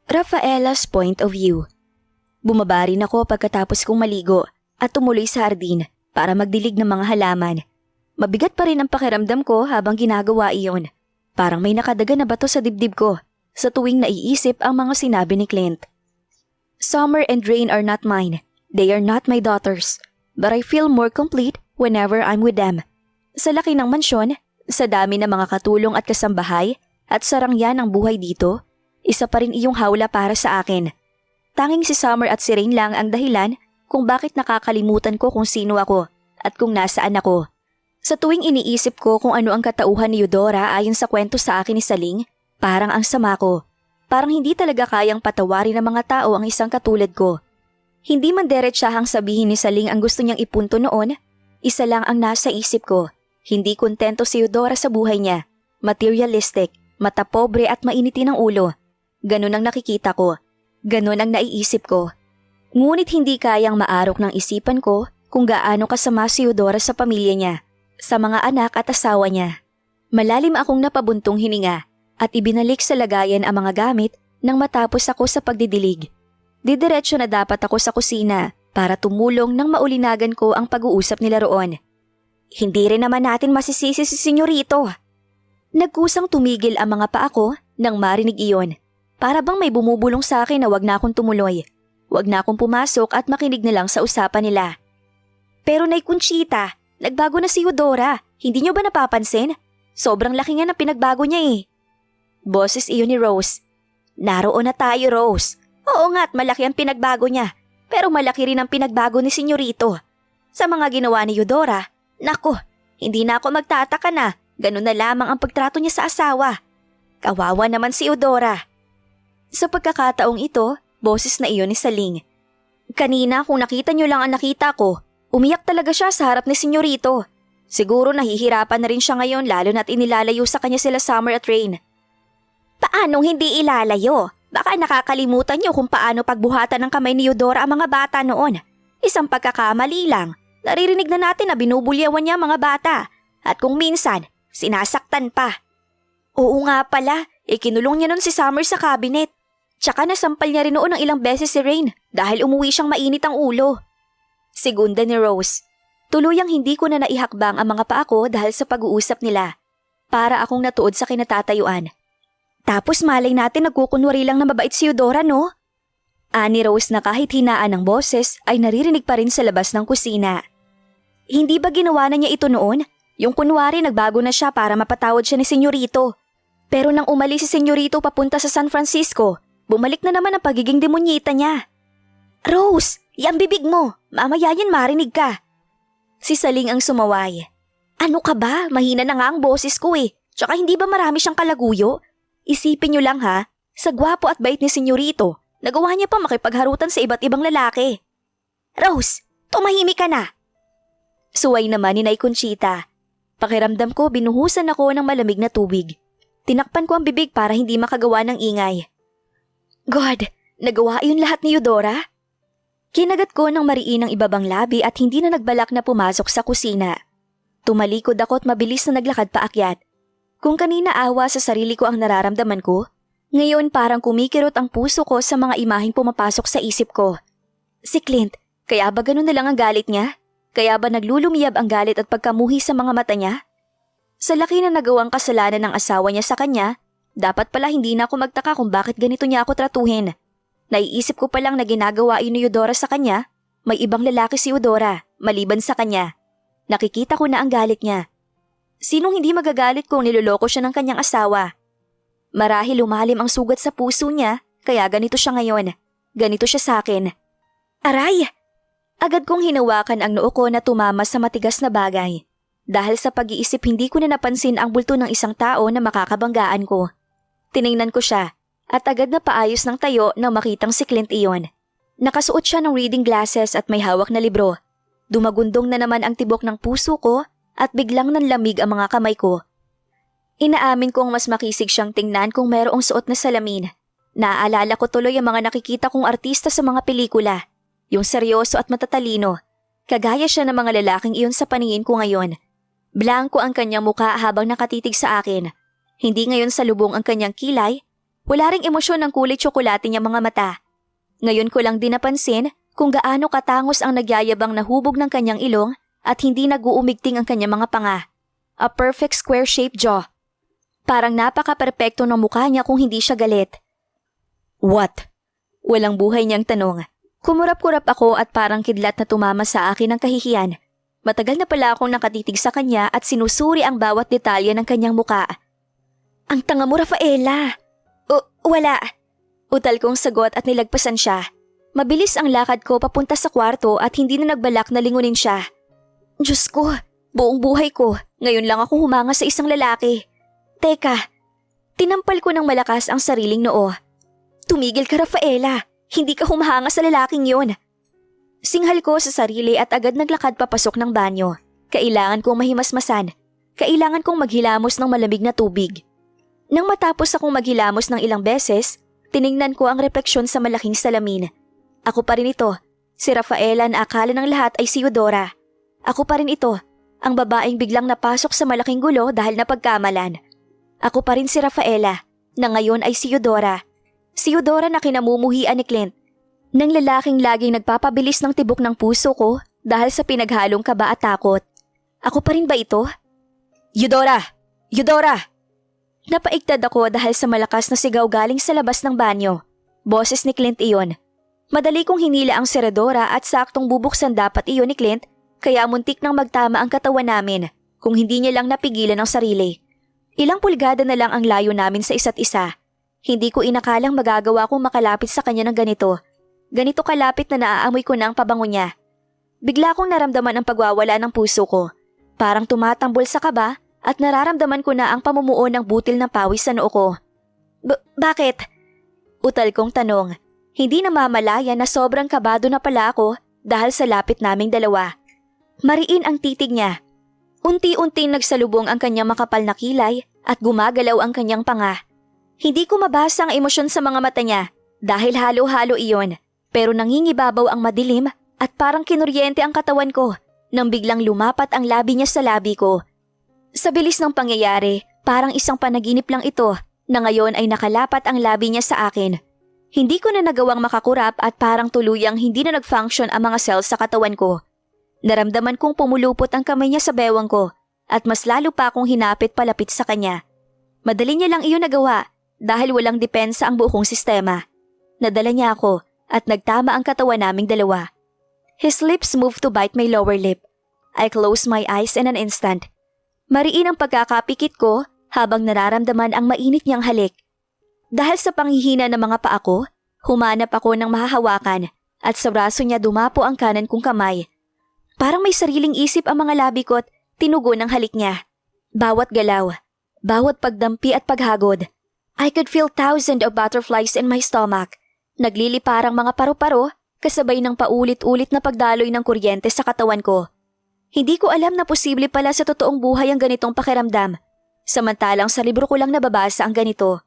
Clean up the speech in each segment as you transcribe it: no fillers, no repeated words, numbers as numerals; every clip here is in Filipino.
Rafaela's point of view. Bumaba rin ako pagkatapos kong maligo at tumuloy sa hardin para magdilig ng mga halaman. Mabigat pa rin ang pakiramdam ko habang ginagawa iyon. Parang may nakadaga na bato sa dibdib ko sa tuwing naiisip ang mga sinabi ni Clint. Summer and Rain are not mine. They are not my daughters. But I feel more complete whenever I'm with them. Sa laki ng mansyon, sa dami ng mga katulong at kasambahay, at sarangyan ng buhay dito, isa pa rin iyong hawla para sa akin. Tanging si Summer at si Rain lang ang dahilan kung bakit nakakalimutan ko kung sino ako at kung nasaan ako. Sa tuwing iniisip ko kung ano ang katauhan ni Eudora ayon sa kwento sa akin ni Saling, parang ang sama ko. Parang hindi talaga kayang patawarin ng mga tao ang isang katulad ko. Hindi man diretsahang sabihin ni Saling ang gusto niyang ipunto noon, isa lang ang nasa isip ko. Hindi kontento si Eudora sa buhay niya. Materialistic, mata pobre at mainitin ang ulo. Ganun ang nakikita ko. Ganun ang naiisip ko. Ngunit hindi kayang maarok ng isipan ko kung gaano kasama si Eudora sa pamilya niya, sa mga anak at asawa niya. Malalim akong napabuntong hininga at ibinalik sa lagayan ang mga gamit nang matapos ako sa pagdidilig. Didiretso na dapat ako sa kusina para tumulong nang maulinagan ko ang pag-uusap nila roon. Hindi rin naman natin masisisi si Senyorito. Nagkusang tumigil ang mga paa ko nang marinig iyon. Para bang may bumubulong sa akin na wag na akong tumuloy. Wag na akong pumasok at makinig na lang sa usapan nila. Pero Nay Conchita, nagbago na si Eudora. Hindi niyo ba napapansin? Sobrang laki nga ng pinagbago niya eh. Boses iyon ni Rose. Naroon na tayo, Rose. Oo nga't malaki ang pinagbago niya. Pero malaki rin ang pinagbago ni Senyorito. Sa mga ginawa ni Eudora, naku, hindi na ako magtataka na. Ganun na lamang ang pagtrato niya sa asawa. Kawawa naman si Eudora. Sa pagkakataong ito, boses na iyon ni Saling. Kanina kung nakita niyo lang ang nakita ko, umiyak talaga siya sa harap ni Senyorito. Siguro nahihirapan na rin siya ngayon lalo na't inilalayo sa kanya sila Summer at Rain. Paanong hindi ilalayo? Baka nakakalimutan niyo kung paano pagbuhatan ng kamay ni Eudora ang mga bata noon. Isang pagkakamali lang. Naririnig na natin na binubulyawan niya ang mga bata. At kung minsan, sinasaktan pa. Oo nga pala, ikinulong niya nun si Summer sa cabinet. Tsaka nasampal niya rin noon ng ilang beses si Rain dahil umuwi siyang mainit ang ulo. Segunda ni Rose. Tuluyang hindi ko na naihakbang ang mga paa ko dahil sa pag-uusap nila. Para akong natuod sa kinatatayuan. Tapos malay natin nagkukunwari lang na mabait si Eudora, no? Ani Rose na kahit hinaan ng boses ay naririnig pa rin sa labas ng kusina. Hindi ba ginawa na niya ito noon? Yung kunwari nagbago na siya para mapatawad siya ni Senyorito. Pero nang umalis si Senyorito papunta sa San Francisco, bumalik na naman ang pagiging demonyita niya. Rose, yang bibig mo. Mamaya yan marinig ka. Si Saling ang sumaway. Ano ka ba? Mahina na nga ang boses ko eh. Tsaka hindi ba marami siyang kalaguyo? Isipin niyo lang ha, sa gwapo at bait ni Senyorito, nagawa niya pa makipagharutan sa iba't ibang lalaki. Rose, tumahimik ka na. Suway naman ni Nay Conchita. Pakiramdam ko binuhusan ako ng malamig na tubig. Tinakpan ko ang bibig para hindi makagawa ng ingay. God, nagawa yun lahat ni Eudora? Kinagat ko ng mariin ang ibabang labi at hindi na nagbalak na pumasok sa kusina. Tumalikod ako at mabilis na naglakad paakyat. Kung kanina awa sa sarili ko ang nararamdaman ko, ngayon parang kumikirot ang puso ko sa mga imaheng pumapasok sa isip ko. Si Clint, kaya ba ganun na lang ang galit niya? Kaya ba naglulumiyab ang galit at pagkamuhi sa mga mata niya? Sa laki na nagawang kasalanan ng asawa niya sa kanya, dapat pala hindi na ako magtaka kung bakit ganito niya ako tratuhin. Naiisip ko palang na ginagawa ni Eudora sa kanya, may ibang lalaki si Eudora, maliban sa kanya. Nakikita ko na ang galit niya. Sinong hindi magagalit kung niloloko siya ng kanyang asawa? Marahil lumalim ang sugat sa puso niya, kaya ganito siya ngayon. Ganito siya sa akin. Aray! Agad kong hinawakan ang noo ko na tumama sa matigas na bagay. Dahil sa pag-iisip hindi ko na napansin ang bulto ng isang tao na makakabanggaan ko. Tiningnan ko siya at agad na paayos ng tayo nang makitang si Clint iyon. Nakasuot siya ng reading glasses at may hawak na libro. Dumagundong na naman ang tibok ng puso ko at biglang nanlamig ang mga kamay ko. Inaamin kong mas makisig siyang tingnan kung mayroong suot na salamin. Naaalala ko tuloy ang mga nakikita kong artista sa mga pelikula. Yung seryoso at matatalino. Kagaya siya ng mga lalaking iyon sa paningin ko ngayon. Blanko ang kanyang muka habang nakatitig sa akin. Hindi ngayon salubong ang kanyang kilay. Wala ring emosyon ng kulay tsokolate niyang mga mata. Ngayon ko lang din napansin kung gaano katangos ang nagyayabang na hubog ng kanyang ilong at hindi nag-uumigting ang kanyang mga panga. A perfect square-shaped jaw. Parang napaka-perpekto ng mukha niya kung hindi siya galit. What? Walang buhay niyang tanong. Kumurap-kurap ako at parang kidlat na tumama sa akin ang kahihiyan. Matagal na pala akong nakatitig sa kanya at sinusuri ang bawat detalye ng kanyang muka. Ang tanga mo, Rafaela! Wala. Utal kong sagot at nilagpasan siya. Mabilis ang lakad ko papunta sa kwarto at hindi na nagbalak na lingunin siya. Diyos ko, buong buhay ko, ngayon lang ako humanga sa isang lalaki. Teka, tinampal ko ng malakas ang sariling noo. Tumigil ka, Rafaela. Hindi ka humahanga sa lalaking yon. Singhal ko sa sarili at agad naglakad papasok ng banyo. Kailangan kong mahimasmasan. Kailangan kong maghilamos ng malamig na tubig. Nang matapos akong maghilamos ng ilang beses, tiningnan ko ang refleksyon sa malaking salamin. Ako pa rin ito. Si Rafaela na akala ng lahat ay si Eudora. Ako pa rin ito. Ang babaeng biglang napasok sa malaking gulo dahil napagkamalan. Ako pa rin si Rafaela, na ngayon ay si Eudora. Si Eudora na kinamumuhian ni Clint. Nang lalaking laging nagpapabilis ng tibok ng puso ko dahil sa pinaghalong kaba at takot. Ako pa rin ba ito? Eudora! Eudora! Napaigtad ako dahil sa malakas na sigaw galing sa labas ng banyo. Boses ni Clint iyon. Madali kong hinila ang seredora at saktong bubuksan dapat iyon ni Clint kaya muntik nang magtama ang katawan namin kung hindi niya lang napigilan ang sarili. Ilang pulgada na lang ang layo namin sa isa't isa. Hindi ko inakalang magagawa kong makalapit sa kanya ng ganito. Ganito kalapit na naaamoy ko na ang pabango niya. Bigla kong naramdaman ang pagwawala ng puso ko. Parang tumatambol sa kaba at nararamdaman ko na ang pamumuo ng butil ng pawis sa noo ko. Bakit? Utal kong tanong. Hindi namamalaya na sobrang kabado na pala ako dahil sa lapit naming dalawa. Mariin ang titig niya. Unti-unting nagsalubong ang kanyang makapal na kilay at gumagalaw ang kanyang panga. Hindi ko mabasa ang emosyon sa mga mata niya dahil halo-halo iyon. Pero nangingibabaw ang madilim at parang kinuryente ang katawan ko nang biglang lumapat ang labi niya sa labi ko. Sa bilis ng pangyayari, parang isang panaginip lang ito na ngayon ay nakalapat ang labi niya sa akin. Hindi ko na nagawang makakurap at parang tuluyang hindi na nag-function ang mga cells sa katawan ko. Naramdaman kong pumulupot ang kamay niya sa bewang ko at mas lalo pa akong hinapit palapit sa kanya. Madali niya lang iyon nagawa dahil walang depensa ang buong sistema. Nadala niya ako at nagtama ang katawan naming dalawa. His lips moved to bite my lower lip. I closed my eyes in an instant. Mariin ang pagkakapikit ko habang nararamdaman ang mainit niyang halik. Dahil sa panghihina ng mga paa ko, humanap ako ng mahahawakan at sa braso niya dumapo ang kanan kong kamay. Parang may sariling isip ang mga labi ko at tinugon ang halik niya. Bawat galaw, bawat pagdampi at paghagod. I could feel thousands of butterflies in my stomach. Nagliliparang mga paru-paro kasabay ng paulit-ulit na pagdaloy ng kuryente sa katawan ko. Hindi ko alam na posible pala sa totoong buhay ang ganitong pakiramdam. Samantalang sa libro ko lang nababasa ang ganito.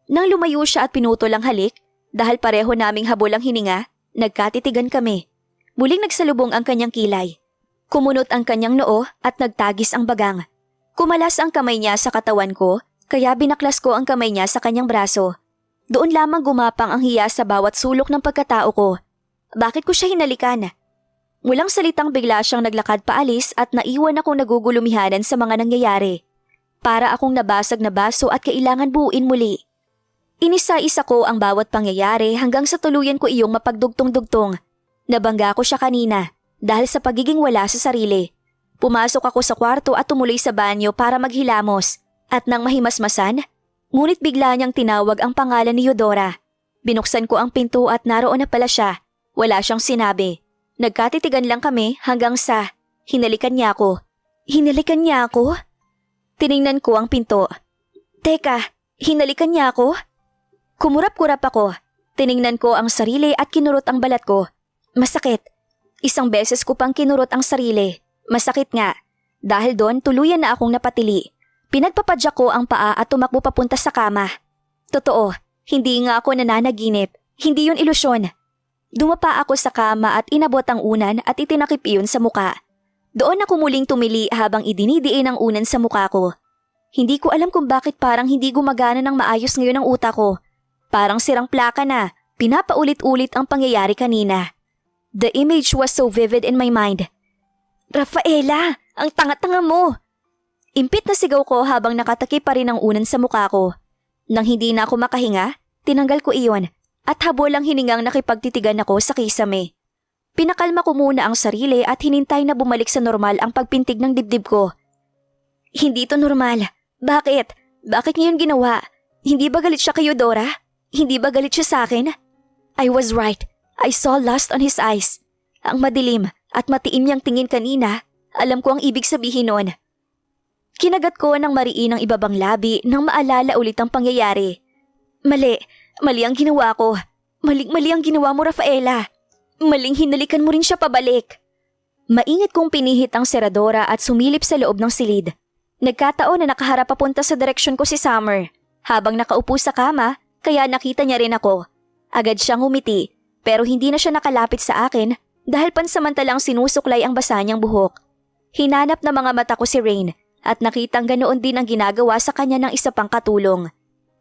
Nang lumayo siya at pinutol ang halik, dahil pareho naming habol ang hininga, nagkatitigan kami. Muling nagsalubong ang kanyang kilay. Kumunot ang kanyang noo at nagtagis ang bagang. Kumalas ang kamay niya sa katawan ko, kaya binaklas ko ang kamay niya sa kanyang braso. Doon lamang gumapang ang hiya sa bawat sulok ng pagkatao ko. Bakit ko siya hinalikan? Walang salitang bigla siyang naglakad paalis at naiwan akong nagugulumihanan sa mga nangyayari. Para akong nabasag na baso at kailangan buuin muli. Inisa-isa ko ang bawat pangyayari hanggang sa tuluyan ko iyong mapagdugtong-dugtong. Nabangga ko siya kanina dahil sa pagiging wala sa sarili. Pumasok ako sa kwarto at tumuloy sa banyo para maghilamos. At nang mahimasmasan, ngunit bigla niyang tinawag ang pangalan ni Eudora. Binuksan ko ang pinto at naroon na pala siya. Wala siyang sinabi. Nagkatitigan lang kami hanggang sa hinalikan niya ako. Hinalikan niya ako? Tiningnan ko ang pinto. Teka, hinalikan niya ako? Kumurap-kurap ako. Tiningnan ko ang sarili at kinurot ang balat ko. Masakit. Isang beses ko pang kinurot ang sarili. Masakit nga. Dahil doon tuluyan na akong napatili. Pinagpapadyak ko ang paa at tumakbo papunta sa kama. Totoo, hindi nga ako nananaginip. Hindi yun ilusyon. Dumapa ako sa kama at inabot ang unan at itinakip iyon sa muka. Doon ako muling tumili habang idinidiin ang unan sa muka ko. Hindi ko alam kung bakit parang hindi gumagana ng maayos ngayon ang utak ko. Parang sirang plaka na, pinapaulit-ulit ang pangyayari kanina. The image was so vivid in my mind. Rafaela, ang tanga-tanga mo! Impit na sigaw ko habang nakatakip pa rin ang unan sa mukha ko. Nang hindi na ako makahinga, tinanggal ko iyon at habol ang hiningang nakipagtitigan ako sa kisame. Pinakalma ko muna ang sarili at hinintay na bumalik sa normal ang pagpintig ng dibdib ko. Hindi to normal. Bakit? Bakit ngayon ginawa? Hindi ba galit siya kay Eudora? Hindi ba galit siya sa akin? I was right. I saw lust on his eyes. Ang madilim at matiim niyang tingin kanina, alam ko ang ibig sabihin nun. Kinagat ko ng mariin ang ibabang labi nang maalala ulit ang pangyayari. Mali ang ginawa ko. Mali ang ginawa mo, Rafaela. Maling hinalikan mo rin siya pabalik. Maingat kong pinihit ang seradora at sumilip sa loob ng silid. Nagkataon na nakaharap papunta sa direksyon ko si Summer. Habang nakaupo sa kama, kaya nakita niya rin ako. Agad siyang umiti, pero hindi na siya nakalapit sa akin dahil pansamantalang sinusuklay ang basa niyang buhok. Hinanap na mga mata ko si Rain at nakitang ganoon din ang ginagawa sa kanya ng isa pang katulong.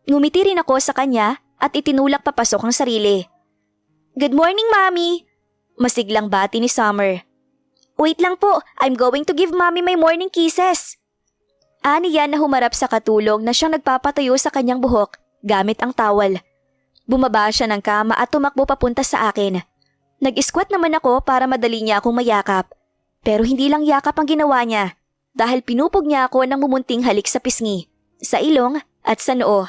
Ngumiti rin ako sa kanya at itinulak papasok ang sarili. Good morning, Mommy! Masiglang bati ni Summer. Wait lang po, I'm going to give Mommy my morning kisses. Ani yan na humarap sa katulong na siyang nagpapatayo sa kanyang buhok gamit ang towel. Bumaba siya ng kama at tumakbo papunta sa akin. Nag-squat naman ako para madali niya akong mayakap. Pero hindi lang yakap ang ginawa niya dahil pinupog niya ako ng mumunting halik sa pisngi, sa ilong at sa noo.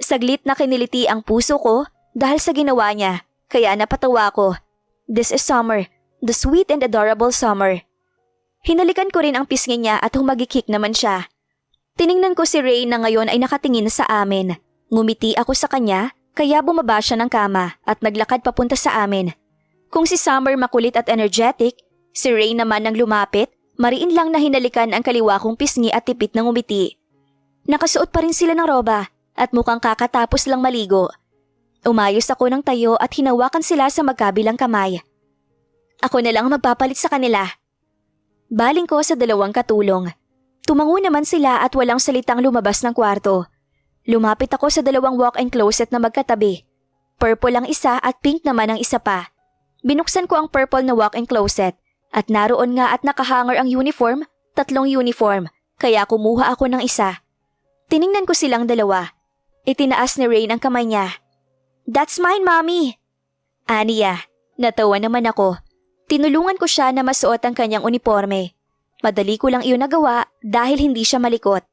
Saglit na kiniliti ang puso ko dahil sa ginawa niya. Kaya napatawa ko. This is Summer, the sweet and adorable Summer. Hinalikan ko rin ang pisngi niya at humagikik naman siya. Tiningnan ko si Ray na ngayon ay nakatingin sa amin. Ngumiti ako sa kanya, kaya bumaba siya ng kama at naglakad papunta sa amin. Kung si Summer makulit at energetic, si Ray naman nang lumapit, mariin lang na hinalikan ang kaliwa kong pisngi at tipit ng ngumiti. Nakasuot pa rin sila ng roba at mukhang kakatapos lang maligo. Umayos ako ng tayo at hinawakan sila sa magkabilang kamay. Ako na lang magpapalit sa kanila. Baling ko sa dalawang katulong. Tumango naman sila at walang salitang lumabas ng kwarto. Lumapit ako sa dalawang walk-in closet na magkatabi. Purple ang isa at pink naman ang isa pa. Binuksan ko ang purple na walk-in closet at naroon nga at nakahanger ang uniform, 3 uniform, kaya kumuha ako ng isa. Tiningnan ko silang dalawa. Itinaas ni Rain ang kamay niya. That's mine, Mommy! Aniya, natawa naman ako. Tinulungan ko siya na masuot ang kanyang uniforme. Madali ko lang iyon nagawa dahil hindi siya malikot.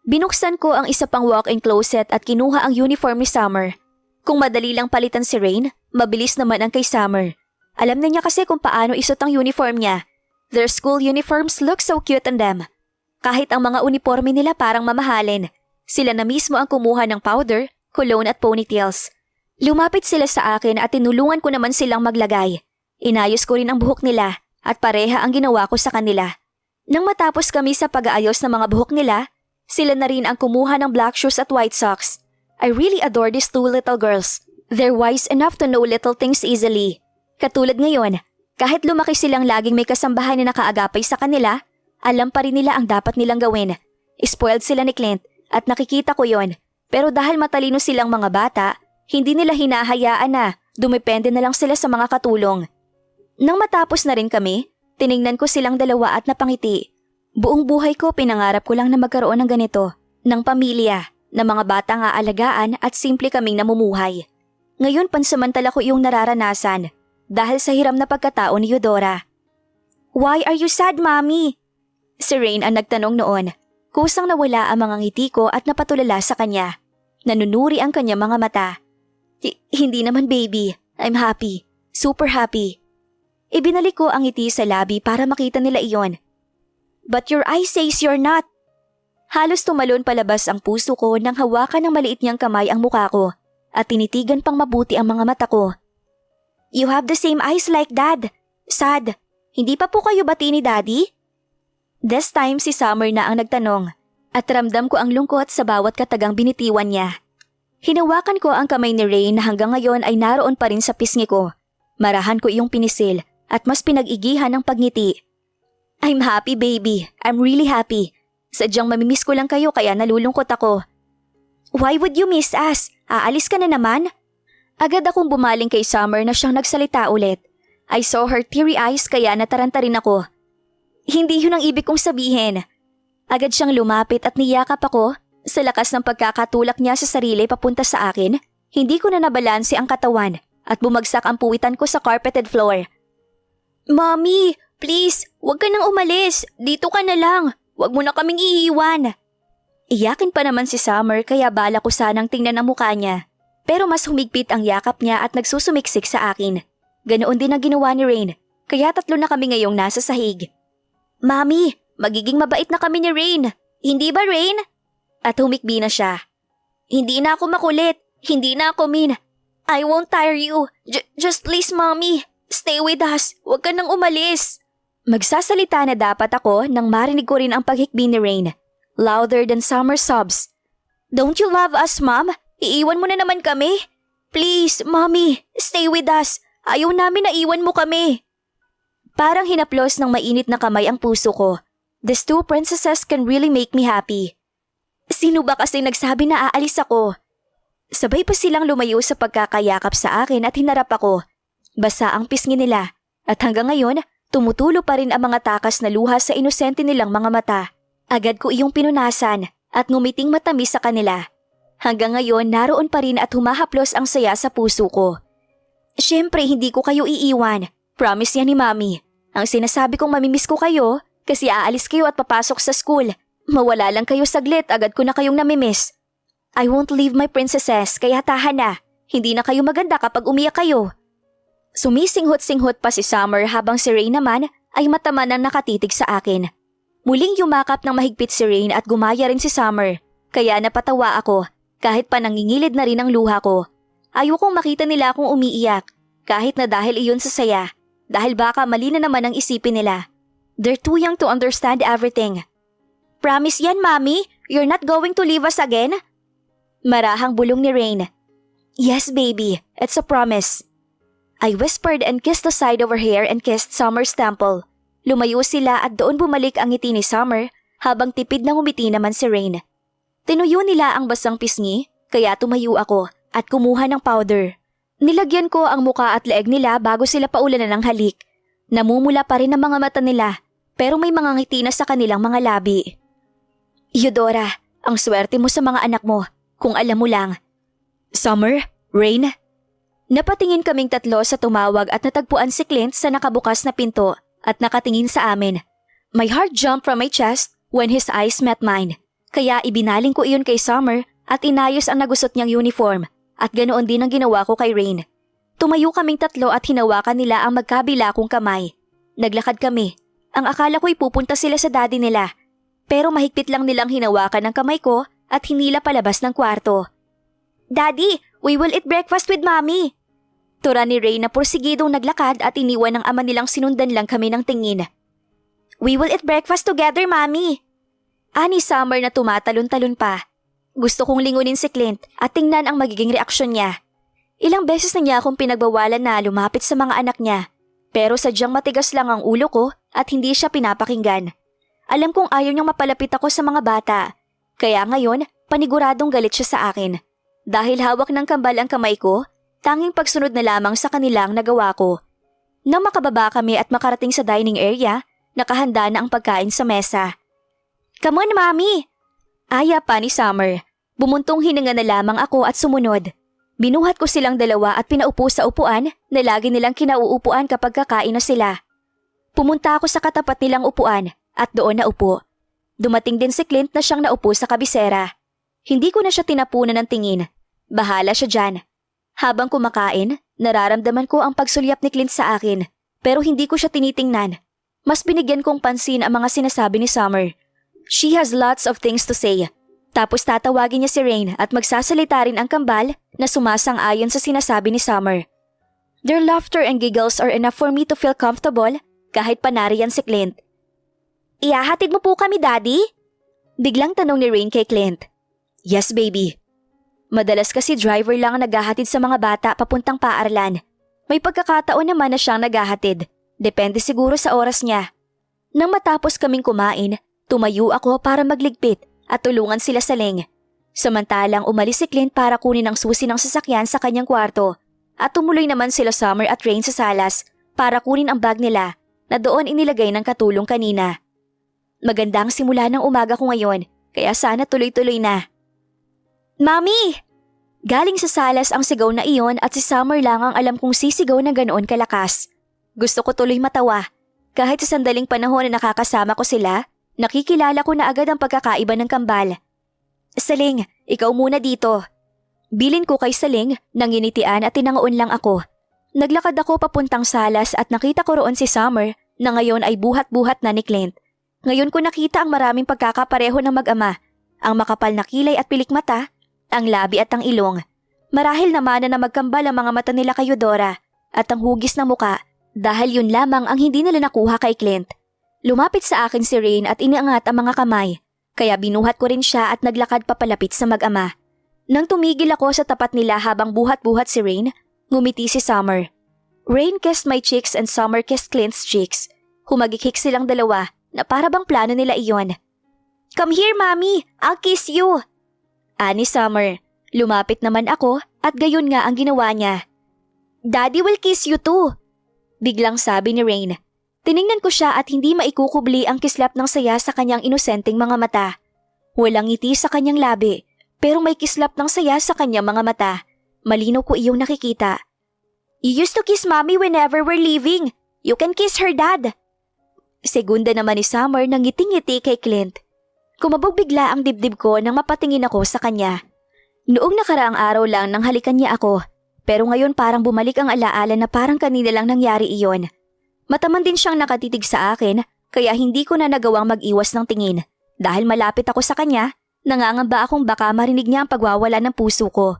Binuksan ko ang isa pang walk-in closet at kinuha ang uniform ni Summer. Kung madali lang palitan si Rain, mabilis naman ang kay Summer. Alam na niya kasi kung paano isuot ang uniform niya. Their school uniforms look so cute on them. Kahit ang mga uniforme nila parang mamahalin. Sila na mismo ang kumuha ng powder, cologne at ponytails. Lumapit sila sa akin at tinulungan ko naman silang maglagay. Inayos ko rin ang buhok nila at pareha ang ginawa ko sa kanila. Nang matapos kami sa pag-aayos ng mga buhok nila, sila na rin ang kumuha ng black shoes at white socks. I really adore these 2 little girls. They're wise enough to know little things easily. Katulad ngayon, kahit lumaki silang laging may kasambahay na nakaagapay sa kanila, alam pa rin nila ang dapat nilang gawin. Spoiled sila ni Clint at nakikita ko yon. Pero dahil matalino silang mga bata, hindi nila hinahayaan na dumepende na lang sila sa mga katulong. Nang matapos na rin kami, tiningnan ko silang dalawa at napangiti. Buong buhay ko pinangarap ko lang na magkaroon ng ganito, ng pamilya, na mga batang aalagaan at simple kaming namumuhay. Ngayon pansamantala ko iyong nararanasan dahil sa hiram na pagkatao ni Eudora. Why are you sad, Mommy? Si Rain ang nagtanong noon. Kusang nawala ang mga ngiti ko at napatulala sa kanya. Nanunuri ang kanya mga mata. Hindi naman, baby. I'm happy. Super happy. Ibinalik ko ang ngiti sa labi para makita nila iyon. But your eyes says you're not. Halos tumalon palabas ang puso ko nang hawakan ng maliit niyang kamay ang mukha ko at tinitigan pang mabuti ang mga mata ko. You have the same eyes like Dad. Sad. Hindi pa po kayo bati ni Daddy? This time si Summer na ang nagtanong at ramdam ko ang lungkot sa bawat katagang binitiwan niya. Hinawakan ko ang kamay ni Ray na hanggang ngayon ay naroon pa rin sa pisngi ko. Marahan ko iyong pinisil at mas pinag-igihan ng pagngiti. I'm happy, baby. I'm really happy. Sadyang mamimiss ko lang kayo kaya nalulungkot ako. Why would you miss us? Aalis ka na naman? Agad akong bumaling kay Summer na siyang nagsalita ulit. I saw her teary eyes kaya nataranta rin ako. Hindi yun ang ibig kong sabihin. Agad siyang lumapit at niyakap ako. Sa lakas ng pagkakatulak niya sa sarili papunta sa akin, hindi ko na nabalanse ang katawan at bumagsak ang puwitan ko sa carpeted floor. Mommy, please, huwag ka nang umalis. Dito ka na lang. Huwag mo na kaming iiwan. Iyakin pa naman si Summer kaya bala ko sanang tingnan ang mukha niya. Pero mas humigpit ang yakap niya at nagsusumiksik sa akin. Ganoon din ang ginawa ni Rain, kaya 3 na kami ngayong nasa sahig. Mami, magiging mabait na kami ni Rain. Hindi ba, Rain? At humikbi na siya. Hindi na ako makulit. Hindi na ako mean. I won't tire you. Just please, Mommy. Stay with us. Huwag ka nang umalis. Magsasalita na dapat ako nang marinig ko rin ang paghikbi ni Rain. Louder than Summer sobs. Don't you love us, Mom? Iiwan mo na naman kami? Please, Mommy, stay with us. Ayaw namin na iwan mo kami. Parang hinaplos ng mainit na kamay ang puso ko. These 2 princesses can really make me happy. Sino ba kasi nagsabi na aalis ako? Sabay pa silang lumayo sa pagkakayakap sa akin at hinarap ako. Basa ang pisngi nila at hanggang ngayon tumutulo pa rin ang mga takas na luha sa inosente nilang mga mata. Agad ko iyong pinunasan at ngumiting matamis sa kanila. Hanggang ngayon naroon pa rin at humahaplos ang saya sa puso ko. Siyempre hindi ko kayo iiwan. Promise yan ni Mami. Ang sinasabi kong mamimiss ko kayo kasi aalis kayo at papasok sa school. Mawala lang kayo saglit agad ko na kayong namimiss. I won't leave my princesses kaya tahan na. Hindi na kayo maganda kapag umiyak kayo. Sumisinghot-singhot pa si Summer habang si Rain naman ay mataman ang nakatitig sa akin. Muling yumakap ng mahigpit si Rain at gumaya rin si Summer. Kaya napatawa ako kahit pa nangingilid na rin ang luha ko. Ayokong makita nila akong umiiyak kahit na dahil iyon sa saya. Dahil baka mali na naman ang isipin nila. They're too young to understand everything. Promise yan, Mommy? You're not going to leave us again? Marahang bulong ni Rain. Yes, baby. It's a promise. I whispered and kissed the side of her hair and kissed Summer's temple. Lumayo sila at doon bumalik ang ngiti ni Summer habang tipid na ngumiti naman si Rain. Tinuyo nila ang basang pisngi kaya tumayo ako at kumuha ng powder. Nilagyan ko ang muka at leeg nila bago sila paulanan ng halik. Namumula pa rin ang mga mata nila pero may mga ngiti na sa kanilang mga labi. Eudora, ang swerte mo sa mga anak mo kung alam mo lang. Summer? Rain? Napatingin kaming 3 sa tumawag at natagpuan si Clint sa nakabukas na pinto at nakatingin sa amin. My heart jumped from my chest when his eyes met mine. Kaya ibinaling ko iyon kay Summer at inayos ang nagusot niyang uniform at ganoon din ang ginawa ko kay Rain. Tumayo kaming 3 at hinawakan nila ang magkabila kong kamay. Naglakad kami. Ang akala ko'y pupunta sila sa daddy nila. Pero mahigpit lang nilang hinawakan ang kamay ko at hinila palabas ng kwarto. Daddy, we will eat breakfast with Mommy. Tura ni Rain na porsigidong naglakad at iniwan ng ama nilang sinundan lang kami ng tingin. We will eat breakfast together, Mommy. Ani Summer na tumatalon-talon pa. Gusto kong lingunin si Clint at tingnan ang magiging reaksyon niya. Ilang beses na niya akong pinagbawalan na lumapit sa mga anak niya. Pero sadyang matigas lang ang ulo ko at hindi siya pinapakinggan. Alam kong ayaw niyang mapalapit ako sa mga bata. Kaya ngayon, paniguradong galit siya sa akin. Dahil hawak ng kambal ang kamay ko, tanging pagsunod na lamang sa kanilang nagawa ko. Nang makababa kami at makarating sa dining area, nakahanda na ang pagkain sa mesa. Come on, Mommy! Aya pa ni Summer. Bumuntong hininga na lamang ako at sumunod. Binuhat ko silang dalawa at pinaupo sa upuan na lagi nilang kinauupuan kapag kakain na sila. Pumunta ako sa katapat nilang upuan at doon naupo. Dumating din si Clint na siyang naupo sa kabisera. Hindi ko na siya tinapunan ng tingin. Bahala siya dyan. Habang kumakain, nararamdaman ko ang pagsulyap ni Clint sa akin pero hindi ko siya tinitingnan. Mas binigyan kong pansin ang mga sinasabi ni Summer. She has lots of things to say. Tapos tatawagin niya si Rain at magsasalita rin ang kambal na sumasang-ayon sa sinasabi ni Summer. Their laughter and giggles are enough for me to feel comfortable kahit pa nariyan si Clint. Ihahatid mo po kami, Daddy? Biglang tanong ni Rain kay Clint. Yes, baby. Madalas kasi driver lang ang naghahatid sa mga bata papuntang paaralan. May pagkakataon naman na siyang naghahatid. Depende siguro sa oras niya. Nang matapos kaming kumain, tumayo ako para magligpit at tulungan sila sa leng. Samantalang umalis si Clint para kunin ang susi ng sasakyan sa kanyang kwarto at tumuloy naman sila Summer at Rain sa salas para kunin ang bag nila na doon inilagay ng katulong kanina. Magandang simula ng umaga ko ngayon kaya sana tuloy-tuloy na. Mami! Galing sa salas ang sigaw na iyon at si Summer lang ang alam kong sisigaw na ganoon kalakas. Gusto ko tuloy matawa. Kahit sa sandaling panahon na nakakasama ko sila, nakikilala ko na agad ang pagkakaiba ng kambal. Saling, ikaw muna dito. Bilin ko kay Saling, nanginitian at tinangoon lang ako. Naglakad ako papuntang salas at nakita ko roon si Summer na ngayon ay buhat-buhat na ni Clint. Ngayon ko nakita ang maraming pagkakapareho ng mag-ama. Ang makapal na kilay at pilik mata, ang labi at ang ilong. Marahil naman na magkambal ang mga mata nila kay Eudora at ang hugis ng muka dahil yun lamang ang hindi nila nakuha kay Clint. Lumapit sa akin si Rain at iniangat ang mga kamay. Kaya binuhat ko rin siya at naglakad papalapit sa mag-ama. Nang tumigil ako sa tapat nila habang buhat-buhat si Rain, ngumiti si Summer. Rain kissed my cheeks and Summer kissed Clint's cheeks. Humagikhik silang dalawa na para bang plano nila iyon. Come here, Mommy! I'll kiss you! Ani Summer. Lumapit naman ako at gayon nga ang ginawa niya. Daddy will kiss you too! Biglang sabi ni Rain. Tiningnan ko siya at hindi maikukubli ang kislap ng saya sa kanyang inosenteng mga mata. Walang ngiti sa kanyang labi, pero may kislap ng saya sa kanyang mga mata. Malinaw ko iyong nakikita. You used to kiss Mommy whenever we're leaving. You can kiss her dad. Segunda naman ni Summer nang ngiting-ngiti kay Clint. Kumabog bigla ang dibdib ko nang mapatingin ako sa kanya. Noong nakaraang araw lang nang halikan niya ako, pero ngayon parang bumalik ang alaala na parang kanina lang nangyari iyon. Mataman din siyang nakatitig sa akin kaya hindi ko na nagawang mag-iwas ng tingin. Dahil malapit ako sa kanya, nangangamba akong baka marinig niya ang pagwawala ng puso ko.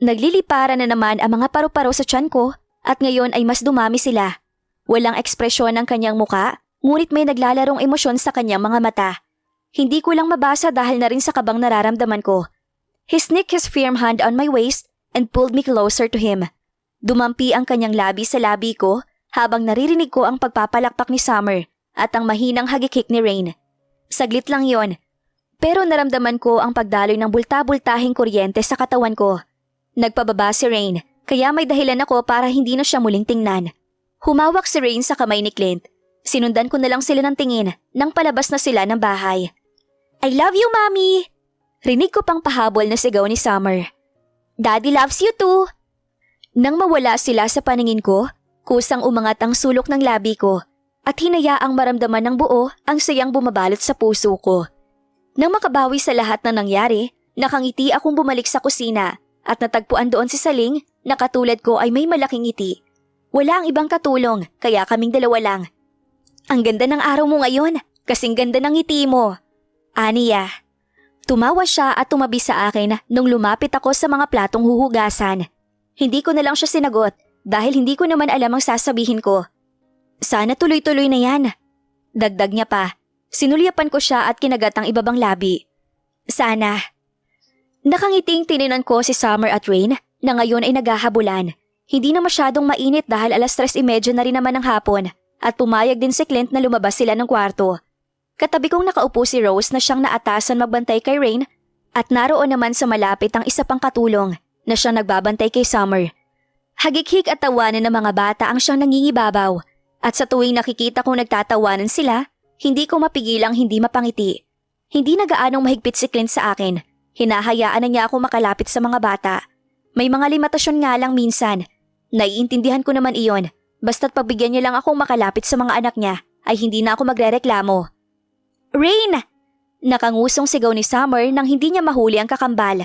Nagliliparan na naman ang mga paru-paro sa tiyan ko at ngayon ay mas dumami sila. Walang ekspresyon ng kanyang muka, ngunit may naglalarong emosyon sa kanyang mga mata. Hindi ko lang mabasa dahil na rin sa kabang nararamdaman ko. He sneaked his firm hand on my waist and pulled me closer to him. Dumampi ang kanyang labi sa labi ko habang naririnig ko ang pagpapalakpak ni Summer at ang mahinang hagikik ni Rain. Saglit lang yon, pero naramdaman ko ang pagdaloy ng bulta-bultahing kuryente sa katawan ko. Nagpababa si Rain, kaya may dahilan ako para hindi na siya muling tingnan. Humawak si Rain sa kamay ni Clint. Sinundan ko na lang sila ng tingin nang palabas na sila ng bahay. I love you, Mommy! Rinig ko pang pahabol na sigaw ni Summer. Daddy loves you too! Nang mawala sila sa paningin ko, kusang umangat ang sulok ng labi ko at hinayaang maramdaman ng buo ang sayang bumabalot sa puso ko. Nang makabawi sa lahat ng nangyari, nakangiti akong bumalik sa kusina at natagpuan doon si Saling na katulad ko ay may malaking ngiti. Wala ang ibang katulong kaya kaming dalawa lang. Ang ganda ng araw mo ngayon, kasing ganda ng ngiti mo. Aniya. Tumawa siya at tumabi sa akin nung lumapit ako sa mga platong huhugasan. Hindi ko na lang siya sinagot dahil hindi ko naman alam ang sasabihin ko. Sana tuloy-tuloy na yan. Dagdag niya pa. Sinulyapan ko siya at kinagat ang ibabang labi. Sana. Nakangiting tininan ko si Summer at Rain na ngayon ay naghahabulan. Hindi na masyadong mainit dahil 3:30 na rin naman ng hapon at pumayag din si Clint na lumabas sila ng kwarto. Katabi kong nakaupo si Rose na siyang naatasan magbantay kay Rain at naroon naman sa malapit ang isa pang katulong na siyang nagbabantay kay Summer. Hagik-hik at tawanan ng mga bata ang siyang nangingibabaw at sa tuwing nakikita kong nagtatawanan sila, hindi ko mapigilang hindi mapangiti. Hindi na gaanong mahigpit si Clint sa akin. Hinahayaan na niya ako makalapit sa mga bata. May mga limitasyon nga lang minsan. Naiintindihan ko naman iyon. Basta't pagbigyan niya lang akong makalapit sa mga anak niya ay hindi na ako magrereklamo. Rain! Nakangusong sigaw ni Summer nang hindi niya mahuli ang kakambal.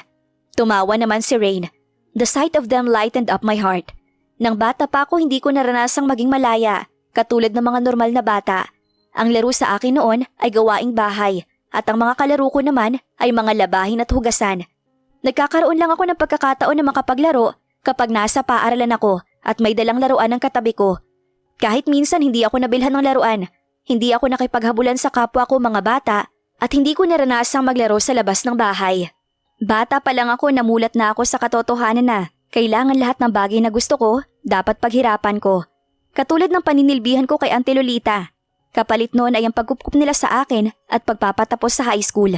Tumawa naman si Rain. The sight of them lightened up my heart. Nang bata pa ako hindi ko naranasang maging malaya, katulad ng mga normal na bata. Ang laro sa akin noon ay gawaing bahay at ang mga kalaro ko naman ay mga labahin at hugasan. Nagkakaroon lang ako ng pagkakataon na makapaglaro kapag nasa paaralan ako at may dalang laruan ng katabi ko. Kahit minsan hindi ako nabilhan ng laruan, hindi ako nakipaghabulan sa kapwa ko mga bata at hindi ko naranasang maglaro sa labas ng bahay. Bata pa lang ako namulat na ako sa katotohanan na kailangan lahat ng bagay na gusto ko, dapat paghirapan ko. Katulad ng paninilbihan ko kay Auntie Lolita. Kapalit noon ay ang pagkukup nila sa akin at pagpapatapos sa high school.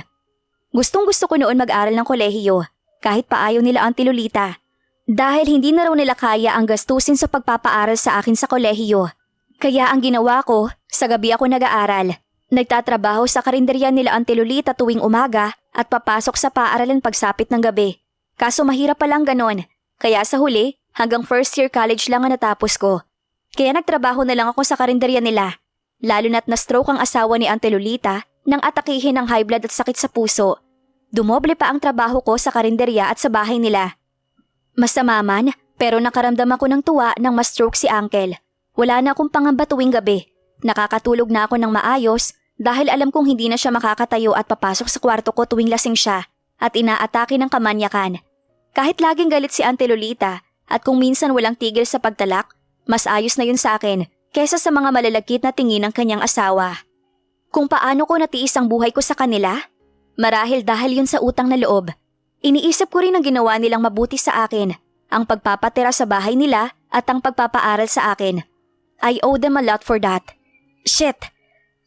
Gustong-gusto ko noon mag-aral ng kolehiyo, kahit pa ayaw nila Auntie Lolita. Dahil hindi na raw nila kaya ang gastusin sa pagpapaaral sa akin sa kolehiyo. Kaya ang ginawa ko, sa gabi ako nag-aaral. Nagtatrabaho sa karinderya nila Auntie Lolita tuwing umaga at papasok sa paaralan pagsapit ng gabi. Kaso mahirap pa lang ganon. Kaya sa huli, hanggang first year college lang ang natapos ko. Kaya nagtrabaho na lang ako sa karinderya nila. Lalo na't na-stroke ang asawa ni Auntie Lolita nang atakihin ng high blood at sakit sa puso. Dumoble pa ang trabaho ko sa karinderya at sa bahay nila. Masama man, pero nakaramdam ako ng tuwa nang ma-stroke si Uncle. Wala na akong pangamba tuwing gabi. Nakakatulog na ako ng maayos dahil alam kong hindi na siya makakatayo at papasok sa kwarto ko tuwing lasing siya at inaatake ng kamanyakan. Kahit laging galit si Auntie Lolita at kung minsan walang tigil sa pagtalak, mas ayos na yun sa akin kesa sa mga malalagkit na tingin ng kanyang asawa. Kung paano ko natiis ang buhay ko sa kanila? Marahil dahil yun sa utang na loob. Iniisip ko rin ang ginawa nilang mabuti sa akin, ang pagpapatira sa bahay nila at ang pagpapaaral sa akin. I owe them a lot for that. Shit!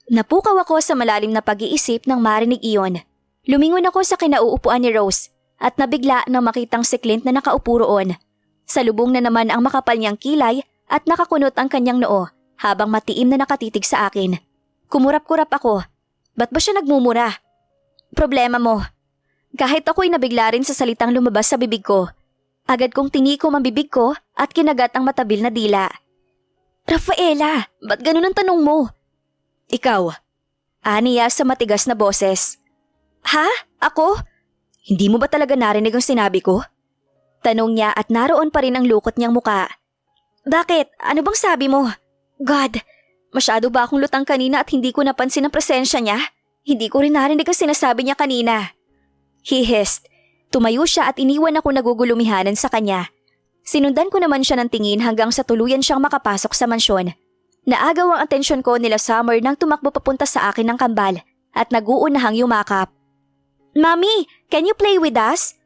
Napukaw ako sa malalim na pag-iisip nang marinig iyon. Lumingon ako sa kinauupuan ni Rose at nabigla nang makitang si Clint na nakaupo roon. Salubong na naman ang makapal niyang kilay at nakakunot ang kanyang noo habang matiim na nakatitig sa akin. Kumurap-kurap ako. Ba't ba siya nagmumura? Problema mo. Kahit ako'y nabigla rin sa salitang lumabas sa bibig ko. Agad kong tinikom ang bibig ko at kinagat ang matabil na dila. Rafaela, ba't ganun ang tanong mo? Ikaw. Aniya sa matigas na boses. Ha? Ako? Hindi mo ba talaga narinig ang sinabi ko? Tanong niya at naroon pa rin ang lukot niyang muka. Bakit? Ano bang sabi mo? God, masyado ba akong lutang kanina at hindi ko napansin ang presensya niya? Hindi ko rin narinig ang sinasabi niya kanina. He hissed. Tumayo siya at iniwan ako nagugulumihanan sa kanya. Sinundan ko naman siya ng tingin hanggang sa tuluyan siyang makapasok sa mansyon. Naagaw ang atensyon ko nila Summer nang tumakbo papunta sa akin ng kambal at nag-uunahang yumakap. Mommy, can you play with us?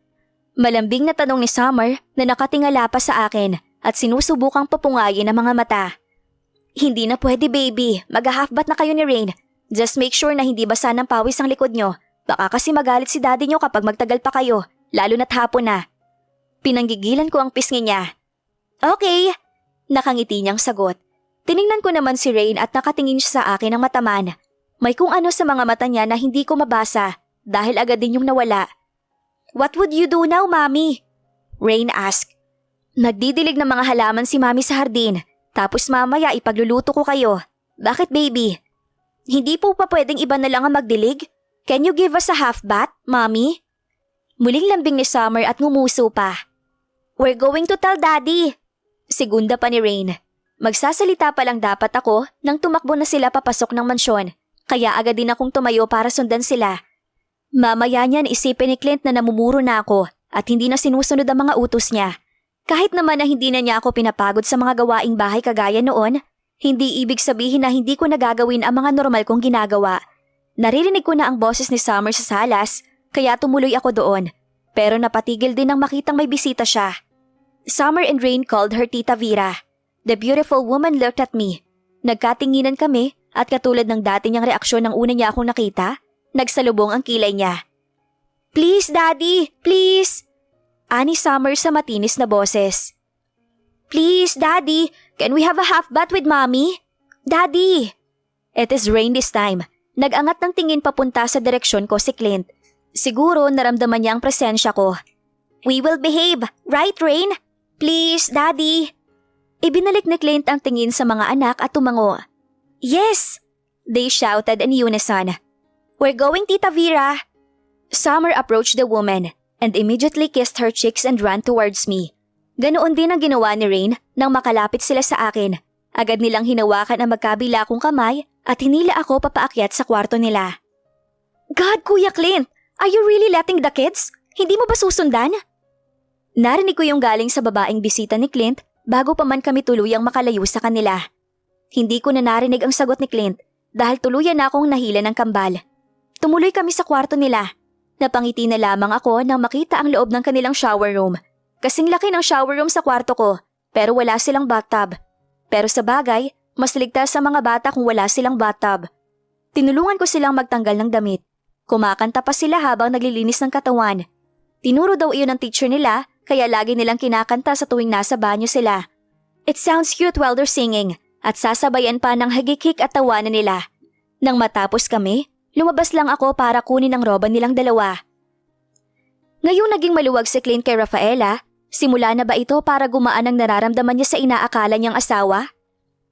Malambing na tanong ni Summer na nakatingala pa sa akin at sinusubukang papungayin ang mga mata. Hindi na pwede baby, mag-half-bath na kayo ni Rain. Just make sure na hindi basa ng pawis ang likod nyo. Baka kasi magalit si daddy nyo kapag magtagal pa kayo, lalo na't hapon na. Pinanggigilan ko ang pisngi niya. Okay, nakangiti niyang sagot. Tiningnan ko naman si Rain at nakatingin siya sa akin ng mataman. May kung ano sa mga mata niya na hindi ko mabasa dahil agad din yung nawala. What would you do now, Mommy? Rain asked. Nagdidilig ng mga halaman si Mommy sa hardin. Tapos mamaya ipagluluto ko kayo. Bakit baby? Hindi po pa pwedeng iba na lang ang magdilig? Can you give us a half bath, Mommy? Muling lambing ni Summer at ngumuso pa. We're going to tell Daddy. Segunda pa ni Rain. Magsasalita pa lang dapat ako nang tumakbo na sila papasok ng mansyon. Kaya agad din akong tumayo para sundan sila. Mamaya niyan isipin ni Clint na namumuro na ako at hindi na sinusunod ang mga utos niya. Kahit naman na hindi na niya ako pinapagod sa mga gawaing bahay kagaya noon, hindi ibig sabihin na hindi ko nagagawin ang mga normal kong ginagawa. Naririnig ko na ang boses ni Summer sa salas, kaya tumuloy ako doon. Pero napatigil din nang makitang may bisita siya. Summer and Rain called her Tita Vera. The beautiful woman looked at me. Nagkatinginan kami at katulad ng dati niyang reaksyon nang una niya akong nakita, nagsalubong ang kilay niya. Please, Daddy! Please! Ani Summer sa matinis na boses. Please, Daddy! Can we have a half bath with Mommy? Daddy! It is Rain this time. Nag-angat ng tingin papunta sa direksyon ko si Clint. Siguro naramdaman niya ang presensya ko. We will behave, right Rain? Please, Daddy! Ibinalik ni Clint ang tingin sa mga anak at tumango. Yes! They shouted in unison. We're going, Tita Vera! Summer approached the woman and immediately kissed her cheeks and ran towards me. Ganoon din ang ginawa ni Rain nang makalapit sila sa akin. Agad nilang hinawakan ang magkabila kong kamay at hinila ako papaakyat sa kwarto nila. God, Kuya Clint! Are you really letting the kids? Hindi mo ba susundan? Narinig ko yung galing sa babaeng bisita ni Clint bago pa man kami tuluyang makalayo sa kanila. Hindi ko na narinig ang sagot ni Clint dahil tuluyan na akong nahila ng kambal. Tumuloy kami sa kwarto nila. Napangiti na lamang ako nang makita ang loob ng kanilang shower room. Kasing laki ng shower room sa kwarto ko pero wala silang bathtub. Pero sa bagay, mas ligtas sa mga bata kung wala silang bathtub. Tinulungan ko silang magtanggal ng damit. Kumakanta pa sila habang naglilinis ng katawan. Tinuro daw iyon ng teacher nila kaya lagi nilang kinakanta sa tuwing nasa banyo sila. It sounds cute while they're singing at sasabayan pa ng hagikik at tawanan nila. Nang matapos kami, lumabas lang ako para kunin ang roba nilang dalawa. Ngayong naging maluwag si Clint kay Rafaela, simula na ba ito para gumaan ang nararamdaman niya sa inaakala niyang asawa?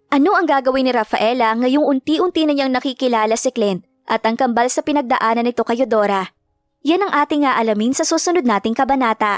Ano ang gagawin ni Rafaela ngayong unti-unti na niyang nakikilala si Clint at ang kambal sa pinagdaanan nito kay Eudora? Yan ang ating aalamin sa susunod nating kabanata.